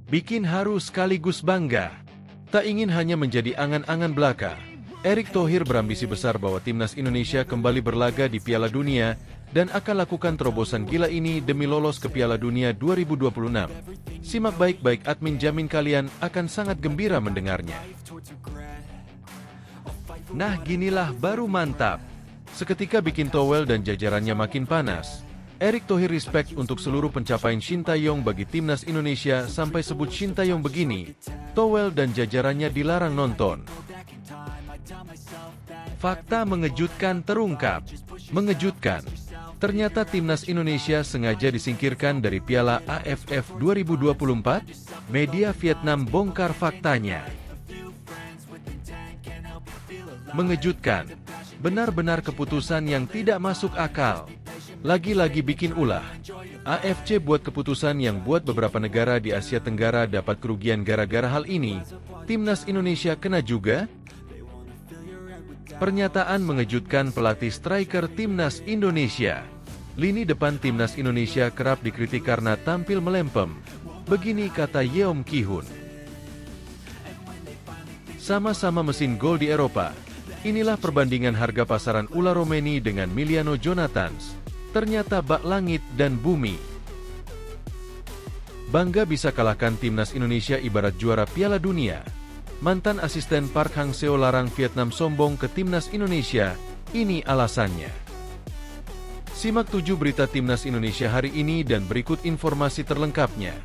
Bikin haru sekaligus bangga. Tak ingin hanya menjadi angan-angan belaka, Erick Thohir berambisi besar bahwa timnas Indonesia kembali berlaga di Piala Dunia dan akan lakukan terobosan gila ini demi lolos ke Piala Dunia 2026. Simak baik-baik, admin jamin kalian akan sangat gembira mendengarnya. Nah, ginilah baru mantap. Seketika bikin towel dan jajarannya makin panas. Erick Thohir respect untuk seluruh pencapaian Shin Tae-yong bagi timnas Indonesia sampai sebut Shin Tae-yong begini, towel dan jajarannya dilarang nonton. Fakta mengejutkan terungkap. Mengejutkan. Ternyata timnas Indonesia sengaja disingkirkan dari Piala AFF 2024. Media Vietnam bongkar faktanya. Mengejutkan. Benar-benar keputusan yang tidak masuk akal. Lagi-lagi bikin ulah. AFC buat keputusan yang buat beberapa negara di Asia Tenggara dapat kerugian gara-gara hal ini. Timnas Indonesia kena juga? Pernyataan mengejutkan pelatih striker timnas Indonesia. Lini depan timnas Indonesia kerap dikritik karena tampil melempem. Begini kata Yeom Ki-hun. Sama-sama mesin gol di Eropa. Inilah perbandingan harga pasaran Ula Romeni dengan Miliano Jonathans. Ternyata bak langit dan bumi. Bangga bisa kalahkan timnas Indonesia ibarat juara Piala Dunia. Mantan asisten Park Hang-seo larang Vietnam sombong ke timnas Indonesia. Ini alasannya. Simak 7 berita timnas Indonesia hari ini dan berikut informasi terlengkapnya.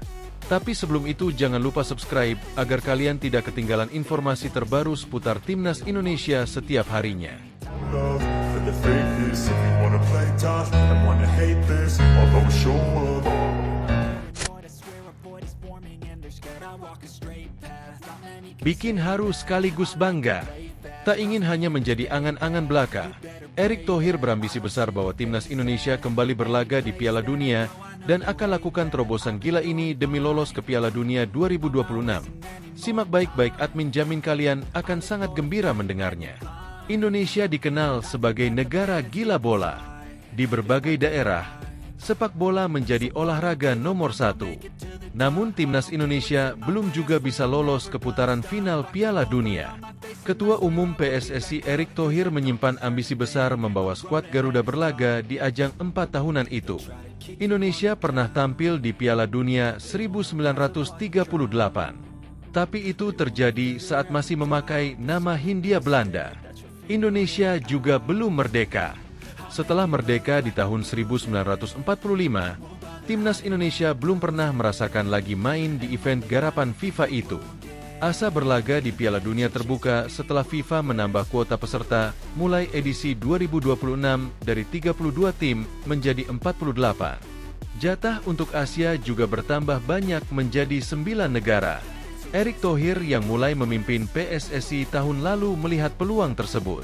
Tapi sebelum itu jangan lupa subscribe agar kalian tidak ketinggalan informasi terbaru seputar timnas Indonesia setiap harinya. Bikin haru sekaligus bangga. Tak ingin hanya menjadi angan-angan belaka, Erick Thohir berambisi besar bahwa timnas Indonesia kembali berlaga di Piala Dunia dan akan lakukan terobosan gila ini demi lolos ke Piala Dunia 2026. Simak baik-baik, admin jamin kalian akan sangat gembira mendengarnya. Indonesia dikenal sebagai negara gila bola. Di berbagai daerah, sepak bola menjadi olahraga nomor 1. Namun timnas Indonesia belum juga bisa lolos ke putaran final Piala Dunia. Ketua Umum PSSI Erick Thohir menyimpan ambisi besar membawa skuad Garuda berlaga di ajang 4 tahunan itu. Indonesia pernah tampil di Piala Dunia 1938. Tapi itu terjadi saat masih memakai nama Hindia Belanda. Indonesia juga belum merdeka. Setelah merdeka di tahun 1945, timnas Indonesia belum pernah merasakan lagi main di event garapan FIFA itu. Asa berlaga di Piala Dunia terbuka setelah FIFA menambah kuota peserta mulai edisi 2026 dari 32 tim menjadi 48. Jatah untuk Asia juga bertambah banyak menjadi 9 negara. Erick Thohir yang mulai memimpin PSSI tahun lalu melihat peluang tersebut.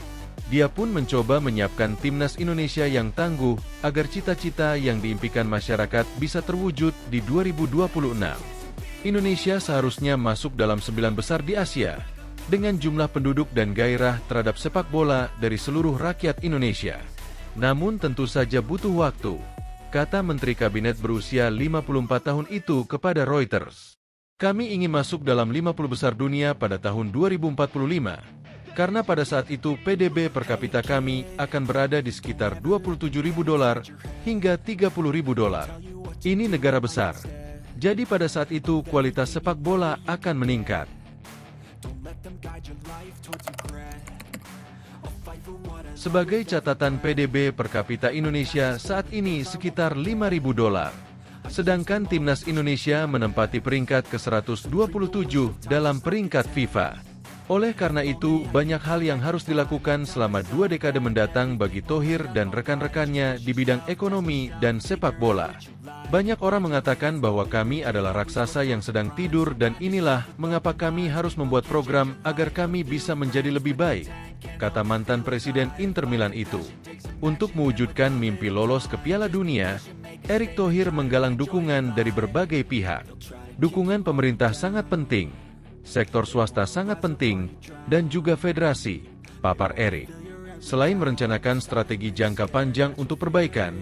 Dia pun mencoba menyiapkan timnas Indonesia yang tangguh agar cita-cita yang diimpikan masyarakat bisa terwujud di 2026. Indonesia seharusnya masuk dalam 9 besar di Asia, dengan jumlah penduduk dan gairah terhadap sepak bola dari seluruh rakyat Indonesia. Namun tentu saja butuh waktu, kata Menteri Kabinet berusia 54 tahun itu kepada Reuters. Kami ingin masuk dalam 50 besar dunia pada tahun 2045. Karena pada saat itu PDB per kapita kami akan berada di sekitar $27.000 hingga $30.000. Ini negara besar. Jadi pada saat itu kualitas sepak bola akan meningkat. Sebagai catatan, PDB per kapita Indonesia saat ini sekitar $5.000. Sedangkan timnas Indonesia menempati peringkat ke-127 dalam peringkat FIFA. Oleh karena itu, banyak hal yang harus dilakukan selama 2 dekade mendatang bagi Thohir dan rekan-rekannya di bidang ekonomi dan sepak bola. Banyak orang mengatakan bahwa kami adalah raksasa yang sedang tidur dan inilah mengapa kami harus membuat program agar kami bisa menjadi lebih baik, kata mantan Presiden Inter Milan itu. Untuk mewujudkan mimpi lolos ke Piala Dunia, Erick Thohir menggalang dukungan dari berbagai pihak. Dukungan pemerintah sangat penting. Sektor swasta sangat penting, dan juga federasi, papar Erick. Selain merencanakan strategi jangka panjang untuk perbaikan,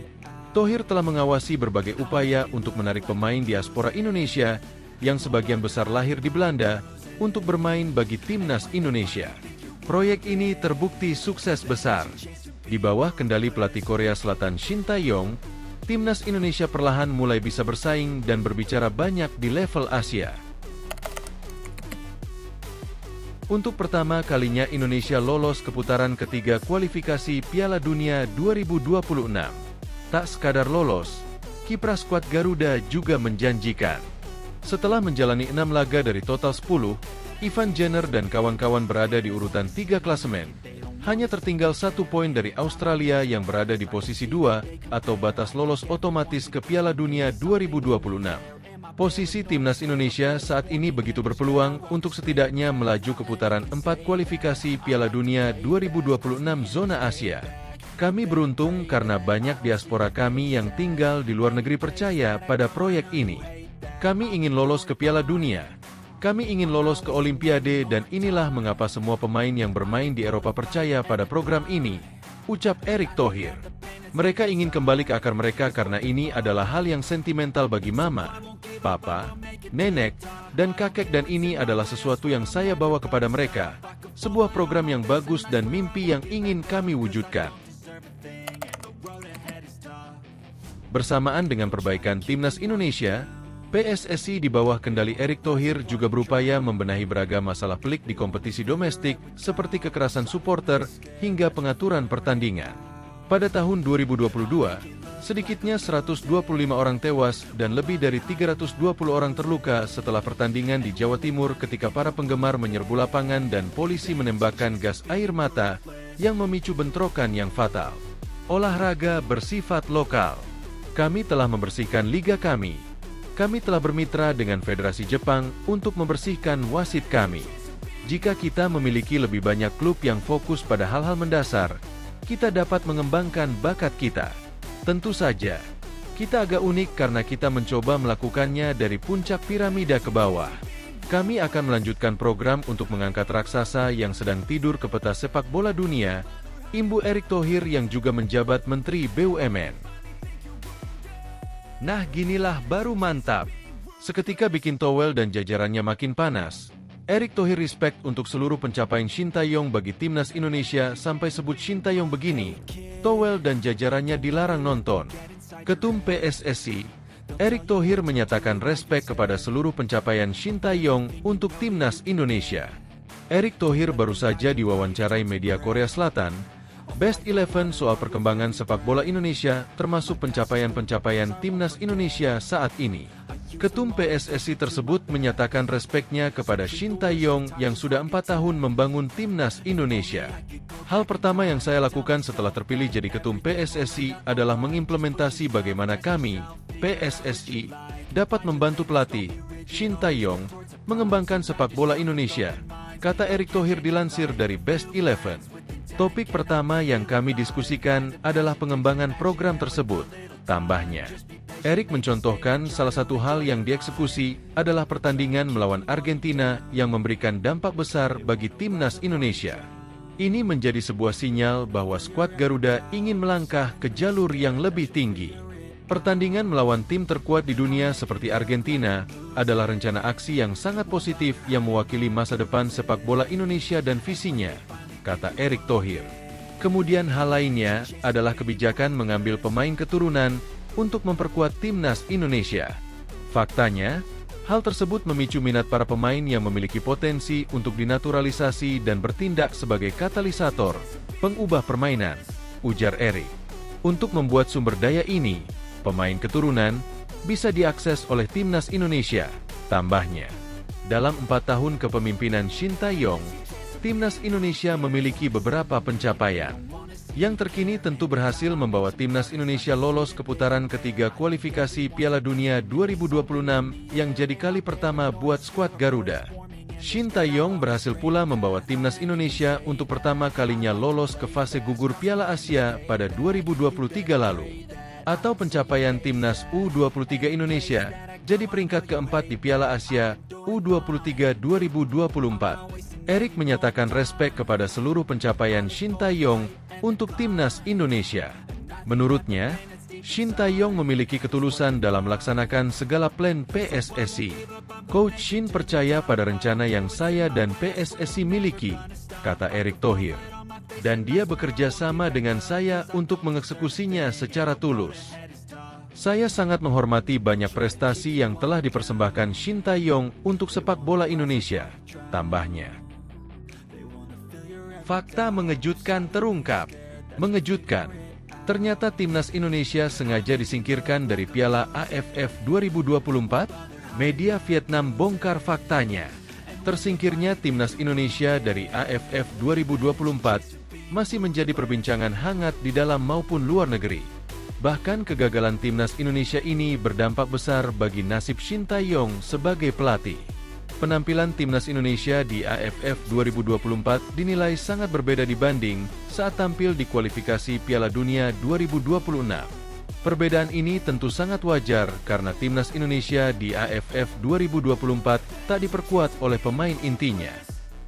Thohir telah mengawasi berbagai upaya untuk menarik pemain diaspora Indonesia yang sebagian besar lahir di Belanda, untuk bermain bagi timnas Indonesia. Proyek ini terbukti sukses besar. Di bawah kendali pelatih Korea Selatan Shin Tae-yong, timnas Indonesia perlahan mulai bisa bersaing dan berbicara banyak di level Asia. Untuk pertama kalinya Indonesia lolos ke putaran ketiga kualifikasi Piala Dunia 2026. Tak sekadar lolos, kiprah skuad Garuda juga menjanjikan. Setelah menjalani 6 laga dari total 10, Ivan Jenner dan kawan-kawan berada di urutan 3 klasemen. Hanya tertinggal 1 poin dari Australia yang berada di posisi 2 atau batas lolos otomatis ke Piala Dunia 2026. Posisi timnas Indonesia saat ini begitu berpeluang untuk setidaknya melaju ke putaran 4 kualifikasi Piala Dunia 2026 zona Asia. Kami beruntung karena banyak diaspora kami yang tinggal di luar negeri percaya pada proyek ini. Kami ingin lolos ke Piala Dunia. Kami ingin lolos ke Olimpiade dan inilah mengapa semua pemain yang bermain di Eropa percaya pada program ini, ucap Erick Thohir. Mereka ingin kembali ke akar mereka karena ini adalah hal yang sentimental bagi mama, papa, nenek, dan kakek dan ini adalah sesuatu yang saya bawa kepada mereka. Sebuah program yang bagus dan mimpi yang ingin kami wujudkan. Bersamaan dengan perbaikan timnas Indonesia, PSSI di bawah kendali Erick Thohir juga berupaya membenahi beragam masalah pelik di kompetisi domestik seperti kekerasan supporter hingga pengaturan pertandingan. Pada tahun 2022, sedikitnya 125 orang tewas dan lebih dari 320 orang terluka setelah pertandingan di Jawa Timur ketika para penggemar menyerbu lapangan dan polisi menembakkan gas air mata yang memicu bentrokan yang fatal. Olahraga bersifat lokal. Kami telah membersihkan liga kami. Kami telah bermitra dengan Federasi Jepang untuk membersihkan wasit kami. Jika kita memiliki lebih banyak klub yang fokus pada hal-hal mendasar, kita dapat mengembangkan bakat kita. Tentu saja, kita agak unik karena kita mencoba melakukannya dari puncak piramida ke bawah. Kami akan melanjutkan program untuk mengangkat raksasa yang sedang tidur ke peta sepak bola dunia, imbu Erick Thohir yang juga menjabat Menteri BUMN. Nah ginilah baru mantap. Seketika bikin towel dan jajarannya makin panas. Erick Thohir respect untuk seluruh pencapaian Shin Tae-yong bagi timnas Indonesia sampai sebut Shin Tae-yong begini, towel dan jajarannya dilarang nonton. Ketum PSSI, Erick Thohir menyatakan respect kepada seluruh pencapaian Shin Tae-yong untuk timnas Indonesia. Erick Thohir baru saja diwawancarai media Korea Selatan, Best 11 soal perkembangan sepak bola Indonesia termasuk pencapaian-pencapaian timnas Indonesia saat ini. Ketum PSSI tersebut menyatakan respeknya kepada Shin Tae-yong yang sudah 4 tahun membangun timnas Indonesia. Hal pertama yang saya lakukan setelah terpilih jadi ketum PSSI adalah mengimplementasi bagaimana kami, PSSI, dapat membantu pelatih, Shin Tae-yong, mengembangkan sepak bola Indonesia, kata Erick Thohir dilansir dari Best 11. Topik pertama yang kami diskusikan adalah pengembangan program tersebut, tambahnya. Erick mencontohkan salah satu hal yang dieksekusi adalah pertandingan melawan Argentina yang memberikan dampak besar bagi timnas Indonesia. Ini menjadi sebuah sinyal bahwa skuad Garuda ingin melangkah ke jalur yang lebih tinggi. Pertandingan melawan tim terkuat di dunia seperti Argentina adalah rencana aksi yang sangat positif yang mewakili masa depan sepak bola Indonesia dan visinya, kata Erick Thohir. Kemudian hal lainnya adalah kebijakan mengambil pemain keturunan untuk memperkuat timnas Indonesia. Faktanya, hal tersebut memicu minat para pemain yang memiliki potensi untuk dinaturalisasi dan bertindak sebagai katalisator, pengubah permainan, ujar Erick. Untuk membuat sumber daya ini, pemain keturunan bisa diakses oleh timnas Indonesia, tambahnya. Dalam 4 tahun kepemimpinan Shin Tae-yong, timnas Indonesia memiliki beberapa pencapaian. Yang terkini tentu berhasil membawa timnas Indonesia lolos ke putaran ketiga kualifikasi Piala Dunia 2026 yang jadi kali pertama buat skuad Garuda. Shin Tae-yong berhasil pula membawa timnas Indonesia untuk pertama kalinya lolos ke fase gugur Piala Asia pada 2023 lalu. Atau pencapaian timnas U23 Indonesia jadi peringkat keempat di Piala Asia U23 2024. Erick menyatakan respek kepada seluruh pencapaian Shin Tae-yong untuk timnas Indonesia. Menurutnya, Shin Tae-yong memiliki ketulusan dalam melaksanakan segala plan PSSI. Coach Shin percaya pada rencana yang saya dan PSSI miliki, kata Erick Thohir. Dan dia bekerja sama dengan saya untuk mengeksekusinya secara tulus. Saya sangat menghormati banyak prestasi yang telah dipersembahkan Shin Tae-yong untuk sepak bola Indonesia, tambahnya. Fakta mengejutkan terungkap. Mengejutkan. Ternyata timnas Indonesia sengaja disingkirkan dari Piala AFF 2024. Media Vietnam bongkar faktanya. Tersingkirnya timnas Indonesia dari AFF 2024 masih menjadi perbincangan hangat di dalam maupun luar negeri. Bahkan kegagalan timnas Indonesia ini berdampak besar bagi nasib Shin Tae-yong sebagai pelatih. Penampilan timnas Indonesia di AFF 2024 dinilai sangat berbeda dibanding saat tampil di kualifikasi Piala Dunia 2026. Perbedaan ini tentu sangat wajar karena timnas Indonesia di AFF 2024 tak diperkuat oleh pemain intinya.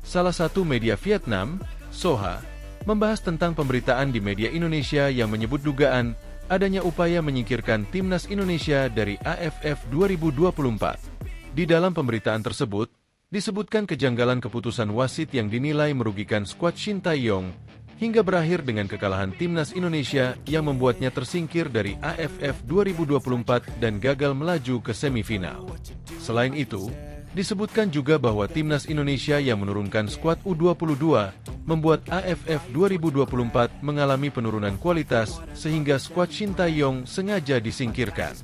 Salah satu media Vietnam, Soha, membahas tentang pemberitaan di media Indonesia yang menyebut dugaan adanya upaya menyingkirkan timnas Indonesia dari AFF 2024. Di dalam pemberitaan tersebut, disebutkan kejanggalan keputusan wasit yang dinilai merugikan skuad Shin Tae-yong hingga berakhir dengan kekalahan timnas Indonesia yang membuatnya tersingkir dari AFF 2024 dan gagal melaju ke semifinal. Selain itu, disebutkan juga bahwa timnas Indonesia yang menurunkan skuad U22 membuat AFF 2024 mengalami penurunan kualitas sehingga skuad Shin Tae-yong sengaja disingkirkan.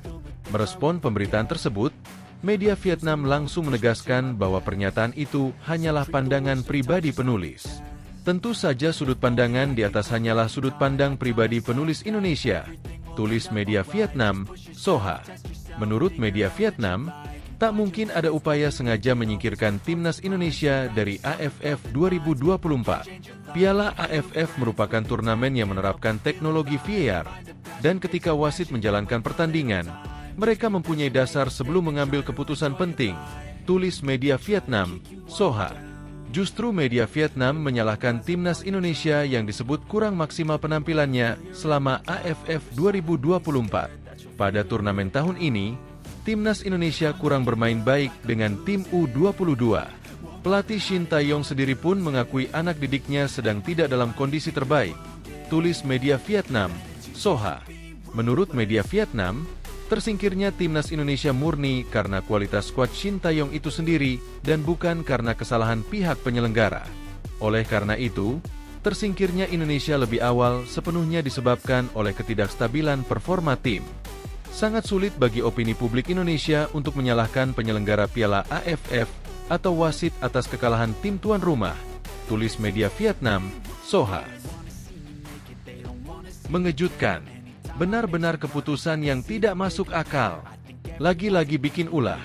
Merespon pemberitaan tersebut, media Vietnam langsung menegaskan bahwa pernyataan itu hanyalah pandangan pribadi penulis. Tentu saja sudut pandangan di atas hanyalah sudut pandang pribadi penulis Indonesia, tulis media Vietnam, Soha. Menurut media Vietnam, tak mungkin ada upaya sengaja menyingkirkan timnas Indonesia dari AFF 2024. Piala AFF merupakan turnamen yang menerapkan teknologi VAR, dan ketika wasit menjalankan pertandingan, mereka mempunyai dasar sebelum mengambil keputusan penting, tulis media Vietnam, Soha. Justru media Vietnam menyalahkan timnas Indonesia yang disebut kurang maksimal penampilannya selama AFF 2024. Pada turnamen tahun ini, timnas Indonesia kurang bermain baik dengan tim U22. Pelatih Shin Tae-yong sendiri pun mengakui anak didiknya sedang tidak dalam kondisi terbaik, tulis media Vietnam, Soha. Menurut media Vietnam, tersingkirnya timnas Indonesia murni karena kualitas skuad Shin Tae-yong itu sendiri dan bukan karena kesalahan pihak penyelenggara. Oleh karena itu, tersingkirnya Indonesia lebih awal sepenuhnya disebabkan oleh ketidakstabilan performa tim. Sangat sulit bagi opini publik Indonesia untuk menyalahkan penyelenggara Piala AFF atau wasit atas kekalahan tim tuan rumah, tulis media Vietnam, Soha. Mengejutkan. Benar-benar keputusan yang tidak masuk akal. Lagi-lagi bikin ulah.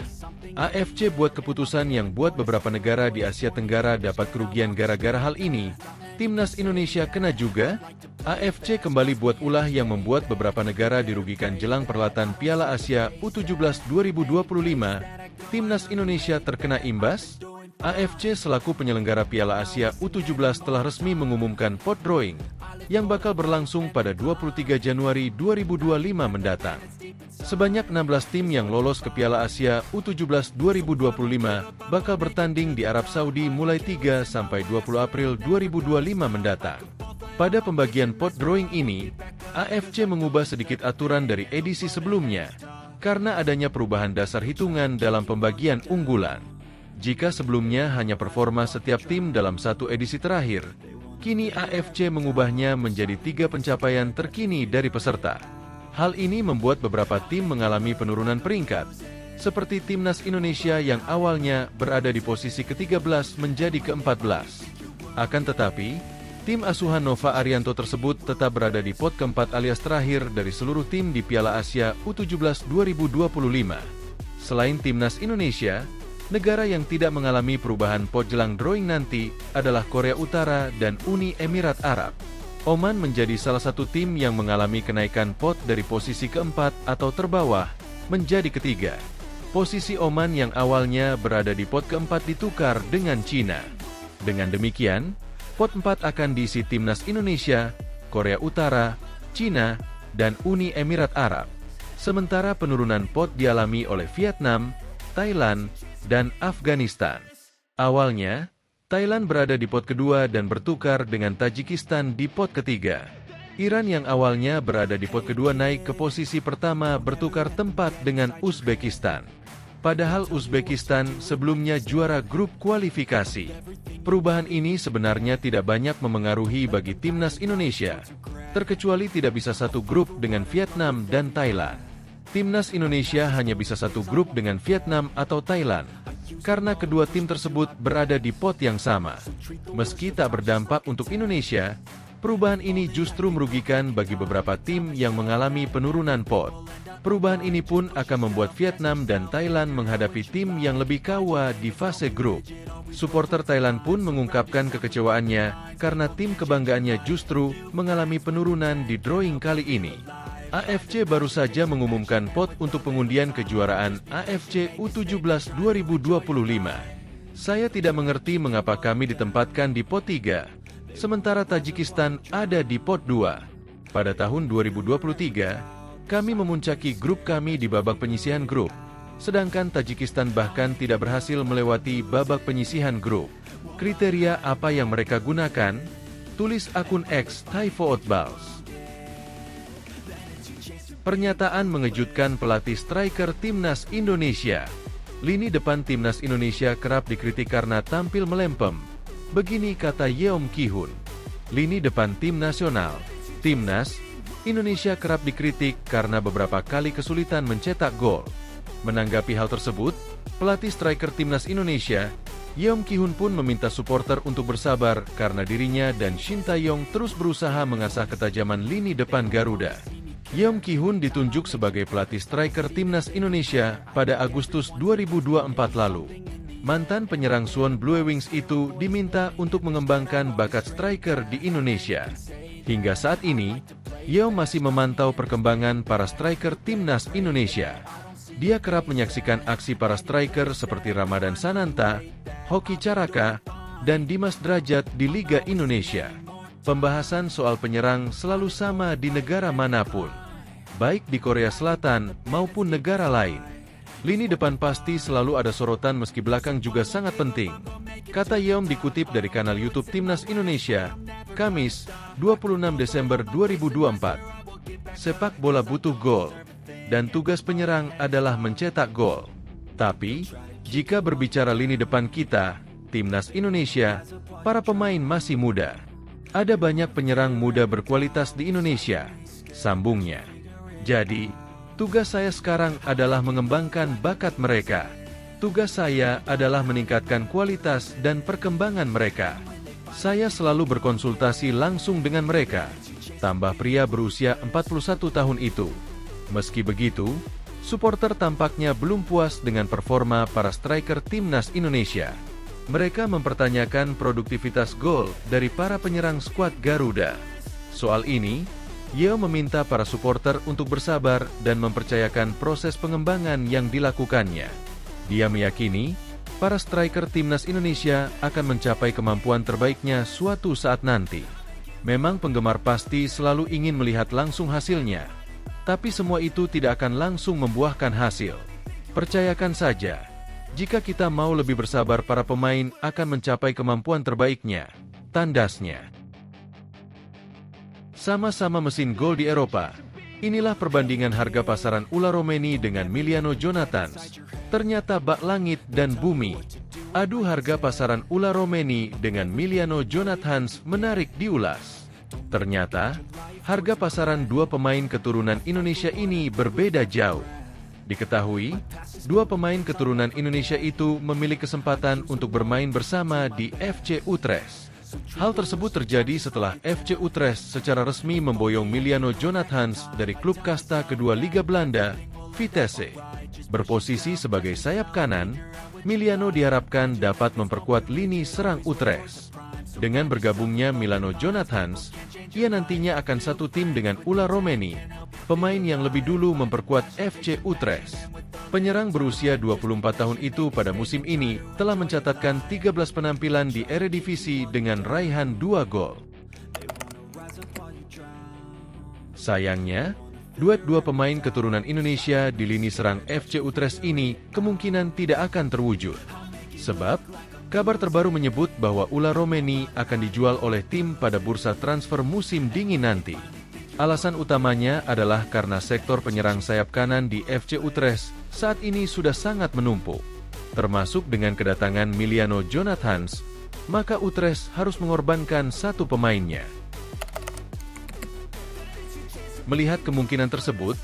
AFC buat keputusan yang buat beberapa negara di Asia Tenggara dapat kerugian gara-gara hal ini. Timnas Indonesia kena juga. AFC kembali buat ulah yang membuat beberapa negara dirugikan jelang perhelatan Piala Asia U17 2025. Timnas Indonesia terkena imbas. AFC selaku penyelenggara Piala Asia U17 telah resmi mengumumkan pot drawing yang bakal berlangsung pada 23 Januari 2025 mendatang. Sebanyak 16 tim yang lolos ke Piala Asia U17 2025 bakal bertanding di Arab Saudi mulai 3 sampai 20 April 2025 mendatang. Pada pembagian pot drawing ini, AFC mengubah sedikit aturan dari edisi sebelumnya karena adanya perubahan dasar hitungan dalam pembagian unggulan. Jika sebelumnya hanya performa setiap tim dalam satu edisi terakhir, kini AFC mengubahnya menjadi 3 pencapaian terkini dari peserta. Hal ini membuat beberapa tim mengalami penurunan peringkat, seperti Timnas Indonesia yang awalnya berada di posisi ke-13 menjadi ke-14. Akan tetapi, tim asuhan Nova Arianto tersebut tetap berada di pot keempat alias terakhir dari seluruh tim di Piala Asia U17 2025. Selain Timnas Indonesia, negara yang tidak mengalami perubahan pot jelang drawing nanti adalah Korea Utara dan Uni Emirat Arab. Oman menjadi salah satu tim yang mengalami kenaikan pot dari posisi keempat atau terbawah menjadi ketiga. Posisi Oman yang awalnya berada di pot keempat ditukar dengan Cina. Dengan demikian, pot 4 akan diisi Timnas Indonesia, Korea Utara, Cina, dan Uni Emirat Arab. Sementara penurunan pot dialami oleh Vietnam, Thailand, dan Afghanistan. Awalnya, Thailand berada di pot kedua dan bertukar dengan Tajikistan di pot ketiga. Iran yang awalnya berada di pot kedua naik ke posisi pertama bertukar tempat dengan Uzbekistan. Padahal Uzbekistan sebelumnya juara grup kualifikasi. Perubahan ini sebenarnya tidak banyak memengaruhi bagi timnas Indonesia, terkecuali tidak bisa satu grup dengan Vietnam dan Thailand. Timnas Indonesia hanya bisa satu grup dengan Vietnam atau Thailand, karena kedua tim tersebut berada di pot yang sama. Meski tak berdampak untuk Indonesia, perubahan ini justru merugikan bagi beberapa tim yang mengalami penurunan pot. Perubahan ini pun akan membuat Vietnam dan Thailand menghadapi tim yang lebih kawah di fase grup. Supporter Thailand pun mengungkapkan kekecewaannya karena tim kebanggaannya justru mengalami penurunan di drawing kali ini. AFC baru saja mengumumkan pot untuk pengundian kejuaraan AFC U17 2025. Saya tidak mengerti mengapa kami ditempatkan di pot 3, sementara Tajikistan ada di pot 2. Pada tahun 2023, kami memuncaki grup kami di babak penyisihan grup, sedangkan Tajikistan bahkan tidak berhasil melewati babak penyisihan grup. Kriteria apa yang mereka gunakan? Tulis akun X Taivo Otbals. Pernyataan mengejutkan pelatih striker timnas Indonesia. Lini depan timnas Indonesia kerap dikritik karena tampil melempem. Begini kata Yeom Ki-hun. Lini depan tim nasional, timnas Indonesia kerap dikritik karena beberapa kali kesulitan mencetak gol. Menanggapi hal tersebut, pelatih striker timnas Indonesia, Yeom Ki-hun pun meminta supporter untuk bersabar karena dirinya dan Shin Tae-yong terus berusaha mengasah ketajaman lini depan Garuda. Yeom Ki-hun ditunjuk sebagai pelatih striker timnas Indonesia pada Agustus 2024 lalu. Mantan penyerang Suwon Blue Wings itu diminta untuk mengembangkan bakat striker di Indonesia. Hingga saat ini, Yeom masih memantau perkembangan para striker timnas Indonesia. Dia kerap menyaksikan aksi para striker seperti Ramadan Sananta, Hoki Caraka, dan Dimas Drajat di Liga Indonesia. Pembahasan soal penyerang selalu sama di negara manapun, baik di Korea Selatan maupun negara lain. Lini depan pasti selalu ada sorotan meski belakang juga sangat penting. Kata Yeom dikutip dari kanal YouTube Timnas Indonesia, Kamis, 26 Desember 2024. Sepak bola butuh gol, dan tugas penyerang adalah mencetak gol. Tapi, jika berbicara lini depan kita, Timnas Indonesia, para pemain masih muda. Ada banyak penyerang muda berkualitas di Indonesia, sambungnya. Jadi, tugas saya sekarang adalah mengembangkan bakat mereka. Tugas saya adalah meningkatkan kualitas dan perkembangan mereka. Saya selalu berkonsultasi langsung dengan mereka, tambah pria berusia 41 tahun itu. Meski begitu, supporter tampaknya belum puas dengan performa para striker timnas Indonesia. Mereka mempertanyakan produktivitas gol dari para penyerang skuad Garuda. Soal ini, Yeom meminta para supporter untuk bersabar dan mempercayakan proses pengembangan yang dilakukannya. Dia meyakini, para striker timnas Indonesia akan mencapai kemampuan terbaiknya suatu saat nanti. Memang penggemar pasti selalu ingin melihat langsung hasilnya, tapi semua itu tidak akan langsung membuahkan hasil. Percayakan saja, jika kita mau lebih bersabar, para pemain akan mencapai kemampuan terbaiknya, tandasnya. Sama-sama mesin gol di Eropa. Inilah perbandingan harga pasaran Ula Romeni dengan Miliano Jonathans. Ternyata bak langit dan bumi. Adu harga pasaran Ula Romeni dengan Miliano Jonathans menarik diulas. Ternyata, harga pasaran dua pemain keturunan Indonesia ini berbeda jauh. Diketahui, dua pemain keturunan Indonesia itu memiliki kesempatan untuk bermain bersama di FC Utrecht. Hal tersebut terjadi setelah FC Utrecht secara resmi memboyong Miliano Jonathans dari klub kasta kedua Liga Belanda, Vitesse. Berposisi sebagai sayap kanan, Miliano diharapkan dapat memperkuat lini serang Utrecht. Dengan bergabungnya Miliano Jonathans, ia nantinya akan satu tim dengan Ula Romeni, pemain yang lebih dulu memperkuat FC Utrecht. Penyerang berusia 24 tahun itu pada musim ini telah mencatatkan 13 penampilan di Eredivisie dengan raihan 2 gol. Sayangnya, duet dua pemain keturunan Indonesia di lini serang FC Utrecht ini kemungkinan tidak akan terwujud. Sebab, kabar terbaru menyebut bahwa Ula Romeni akan dijual oleh tim pada bursa transfer musim dingin nanti. Alasan utamanya adalah karena sektor penyerang sayap kanan di FC Utrecht saat ini sudah sangat menumpuk. Termasuk dengan kedatangan Miliano Jonathans, maka Utrecht harus mengorbankan satu pemainnya. Melihat kemungkinan tersebut,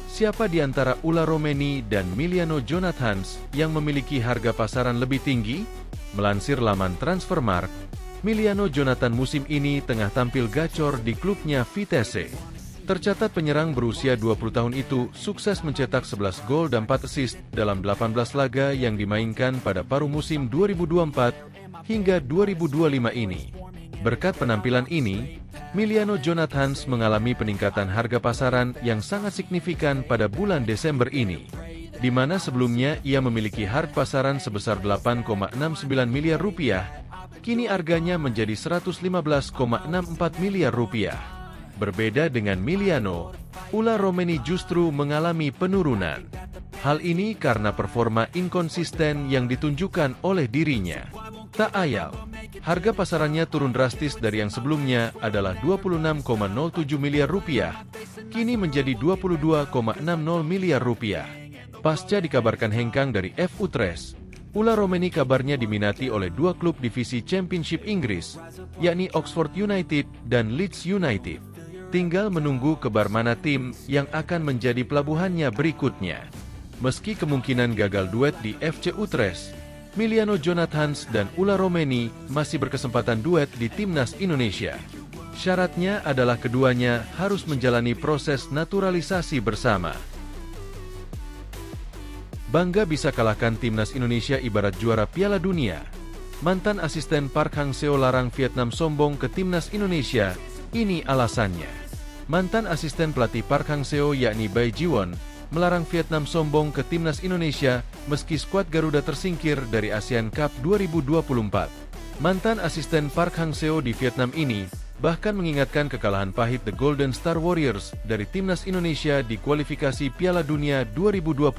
siapa di antara Ula Romeni dan Miliano Jonathans yang memiliki harga pasaran lebih tinggi? Melansir laman Transfermarkt, Miliano Jonathan musim ini tengah tampil gacor di klubnya Vitesse. Tercatat penyerang berusia 20 tahun itu sukses mencetak 11 gol dan 4 assist dalam 18 laga yang dimainkan pada paruh musim 2024 hingga 2025 ini. Berkat penampilan ini, Miliano Jonathans mengalami peningkatan harga pasaran yang sangat signifikan pada bulan Desember ini, di mana sebelumnya ia memiliki harga pasaran sebesar 8,69 miliar rupiah, kini harganya menjadi 115,64 miliar rupiah. Berbeda dengan Miliano, Ula Romeni justru mengalami penurunan. Hal ini karena performa inkonsisten yang ditunjukkan oleh dirinya. Tak ayal, harga pasarannya turun drastis dari yang sebelumnya adalah 26,07 miliar rupiah, kini menjadi 22,60 miliar rupiah. Pasca dikabarkan hengkang dari F. Utrecht, Ula Romeni kabarnya diminati oleh dua klub divisi Championship Inggris, yakni Oxford United dan Leeds United. Tinggal menunggu kabar mana tim yang akan menjadi pelabuhannya berikutnya. Meski kemungkinan gagal duet di FC Utrecht, Miliano Jonathans dan Ula Romeni masih berkesempatan duet di Timnas Indonesia. Syaratnya adalah keduanya harus menjalani proses naturalisasi bersama. Bangga bisa kalahkan Timnas Indonesia ibarat juara Piala Dunia. Mantan asisten Park Hang-seo larang Vietnam sombong ke Timnas Indonesia, ini alasannya. Mantan asisten pelatih Park Hang-seo yakni Bae Ji-won melarang Vietnam sombong ke Timnas Indonesia meski skuad Garuda tersingkir dari Asian Cup 2024. Mantan asisten Park Hang-seo di Vietnam ini bahkan mengingatkan kekalahan pahit The Golden Star Warriors dari Timnas Indonesia di kualifikasi Piala Dunia 2026.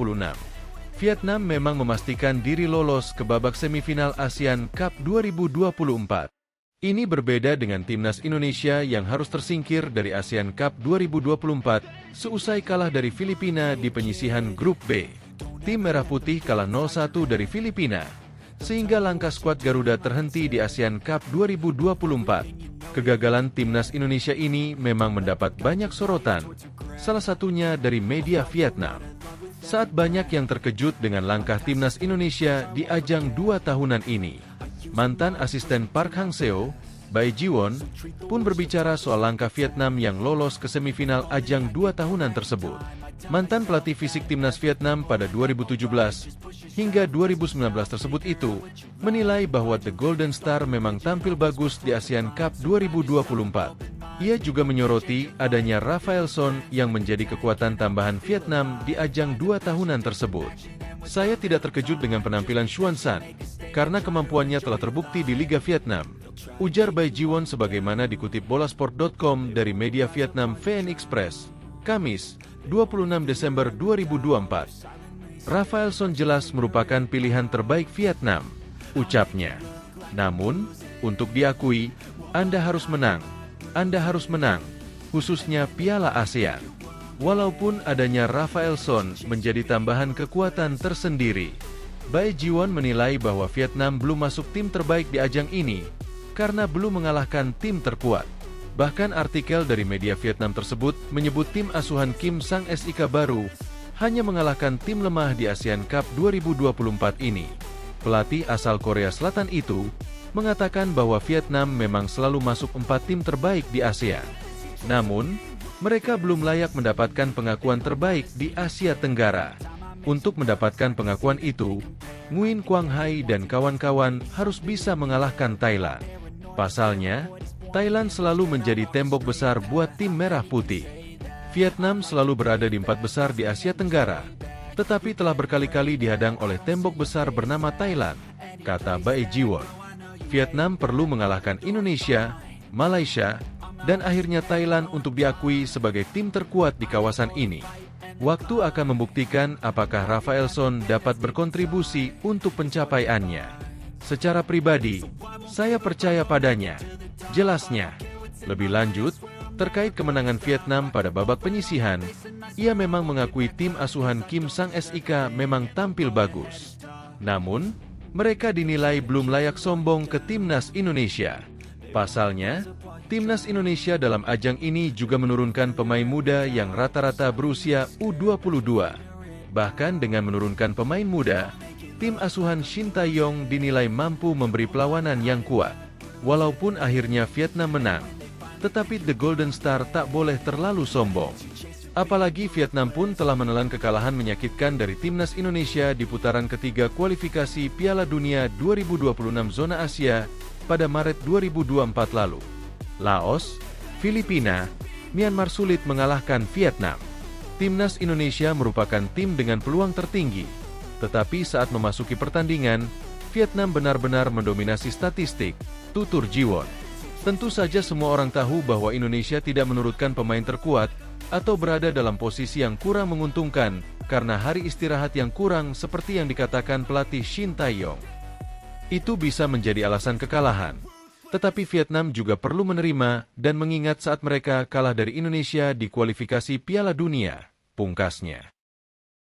Vietnam memang memastikan diri lolos ke babak semifinal Asian Cup 2024. Ini berbeda dengan Timnas Indonesia yang harus tersingkir dari Asian Cup 2024 seusai kalah dari Filipina di penyisihan Grup B. Tim Merah Putih kalah 0-1 dari Filipina, sehingga langkah skuad Garuda terhenti di Asian Cup 2024. Kegagalan Timnas Indonesia ini memang mendapat banyak sorotan, salah satunya dari media Vietnam. Saat banyak yang terkejut dengan langkah Timnas Indonesia di ajang 2 tahunan ini. Mantan asisten Park Hang-seo, Bae Ji-won, pun berbicara soal langkah Vietnam yang lolos ke semifinal ajang 2 tahunan tersebut. Mantan pelatih fisik Timnas Vietnam pada 2017 hingga 2019 tersebut itu menilai bahwa The Golden Star memang tampil bagus di Asian Cup 2024. Ia juga menyoroti adanya Rafael Son yang menjadi kekuatan tambahan Vietnam di ajang 2 tahunan tersebut. Saya tidak terkejut dengan penampilan Xuan San, karena kemampuannya telah terbukti di Liga Vietnam, ujar Bae Ji-won sebagaimana dikutip bolasport.com dari media Vietnam VN Express, Kamis, 26 Desember 2024. Rafael Son jelas merupakan pilihan terbaik Vietnam, ucapnya. Namun, untuk diakui, Anda harus menang. Anda harus menang, khususnya Piala ASEAN. Walaupun adanya Rafael Son menjadi tambahan kekuatan tersendiri, Bae Ji-won menilai bahwa Vietnam belum masuk tim terbaik di ajang ini karena belum mengalahkan tim terkuat. Bahkan artikel dari media Vietnam tersebut menyebut tim asuhan Kim Sang-sik baru hanya mengalahkan tim lemah di Asian Cup 2024 ini. Pelatih asal Korea Selatan itu mengatakan bahwa Vietnam memang selalu masuk 4 tim terbaik di ASEAN. Namun, mereka belum layak mendapatkan pengakuan terbaik di Asia Tenggara. Untuk mendapatkan pengakuan itu, Nguyen Quang Hai dan kawan-kawan harus bisa mengalahkan Thailand. Pasalnya, Thailand selalu menjadi tembok besar buat tim Merah Putih. Vietnam selalu berada di 4 besar di Asia Tenggara, tetapi telah berkali-kali dihadang oleh tembok besar bernama Thailand, kata Bae Ji-won. Vietnam perlu mengalahkan Indonesia, Malaysia, dan akhirnya Thailand untuk diakui sebagai tim terkuat di kawasan ini. Waktu akan membuktikan apakah Rafaelson dapat berkontribusi untuk pencapaiannya. Secara pribadi, saya percaya padanya. Jelasnya. Lebih lanjut, terkait kemenangan Vietnam pada babak penyisihan, ia memang mengakui tim asuhan Kim Sang-sik memang tampil bagus. Namun, mereka dinilai belum layak sombong ke Timnas Indonesia. Pasalnya, Timnas Indonesia dalam ajang ini juga menurunkan pemain muda yang rata-rata berusia U22. Bahkan dengan menurunkan pemain muda, tim asuhan Shin Tae-yong dinilai mampu memberi perlawanan yang kuat. Walaupun akhirnya Vietnam menang, tetapi The Golden Star tak boleh terlalu sombong. Apalagi Vietnam pun telah menelan kekalahan menyakitkan dari Timnas Indonesia di putaran ketiga kualifikasi Piala Dunia 2026 zona Asia pada Maret 2024 lalu. Laos, Filipina, Myanmar sulit mengalahkan Vietnam. Timnas Indonesia merupakan tim dengan peluang tertinggi, tetapi saat memasuki pertandingan, Vietnam benar-benar mendominasi statistik, tutur Jiwon. Tentu saja semua orang tahu bahwa Indonesia tidak menurunkan pemain terkuat atau berada dalam posisi yang kurang menguntungkan karena hari istirahat yang kurang seperti yang dikatakan pelatih Shin Tae-yong. Itu bisa menjadi alasan kekalahan. Tetapi Vietnam juga perlu menerima dan mengingat saat mereka kalah dari Indonesia di kualifikasi Piala Dunia, pungkasnya.